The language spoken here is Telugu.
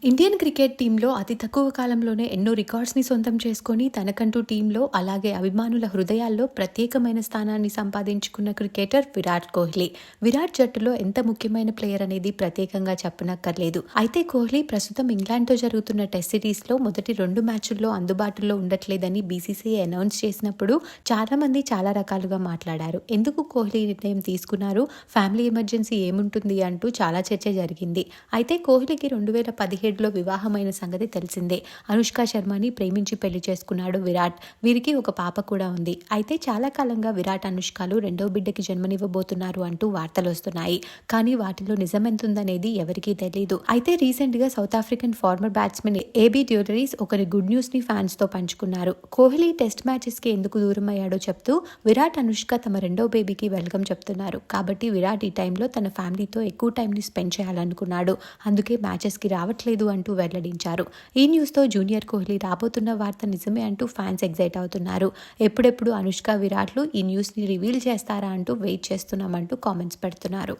ఇండియన్ క్రికెట్ టీంలో అతి తక్కువ కాలంలోనే ఎన్నో రికార్డ్స్ని సొంతం చేసుకొని తనకంటూ టీంలో అలాగే అభిమానుల హృదయాల్లో ప్రత్యేకమైన స్థానాన్ని సంపాదించుకున్న క్రికెటర్ విరాట్ కోహ్లీ. విరాట్ జట్టులో ఎంత ముఖ్యమైన ప్లేయర్ అనేది ప్రత్యేకంగా చెప్పనక్కర్లేదు. అయితే కోహ్లీ ప్రస్తుతం ఇంగ్లాండ్తో జరుగుతున్న టెస్ట్ సిరీస్లో మొదటి 2 మ్యాచ్ల్లో అందుబాటులో ఉండట్లేదని బీసీసీఐ అనౌన్స్ చేసినప్పుడు చాలా మంది చాలా రకాలుగా మాట్లాడారు. ఎందుకు కోహ్లీ నిర్ణయం తీసుకున్నారు, ఫ్యామిలీ ఎమర్జెన్సీ ఏముంటుంది అంటూ చాలా చర్చ జరిగింది. అయితే కోహ్లీకి 2017 వివాహమైన సంగతి తెలిసిందే. అనుష్క శర్మని ప్రేమించి పెళ్లి చేసుకున్నాడు విరాట్. వీరికి ఒక పాప కూడా ఉంది. అయితే చాలా కాలంగా విరాట్, అనుష్కలు రెండో బిడ్డకి జన్మనివ్వబోతున్నారు అంటూ వార్తలు వస్తున్నాయి. కానీ వాటిలో నిజమెంతుందనేది ఎవరికీ తెలియదు. అయితే రీసెంట్ గా South African former batsmen AB డ్యూటరీస్ ఒకరి గుడ్ న్యూస్ ని ఫ్యాన్స్ తో పంచుకున్నారు. కోహ్లీ టెస్ట్ మ్యాచెస్ కి ఎందుకు దూరం అయ్యాడో చెప్తూ విరాట్, అనుష్క తమ రెండో బేబీకి వెల్కమ్ చెప్తున్నారు. కాబట్టి విరాట్ ఈ టైంలో తన ఫ్యామిలీతో ఎక్కువ టైం ని స్పెండ్ చేయాలనుకున్నాడు. అందుకే మ్యాచెస్ కి రావట్లేదు అంటూ వెల్లడించారు. ఈ న్యూస్ తో జూనియర్ కోహ్లీ రాబోతున్న వార్త నిజమే అంటూ ఫ్యాన్స్ ఎగ్జైట్ అవుతున్నారు. ఎప్పుడెప్పుడు అనుష్క, విరాట్లు ఈ న్యూస్ ని రివీల్ చేస్తారా అంటూ వెయిట్ చేస్తున్నామంటూ కామెంట్స్ పెడుతున్నారు.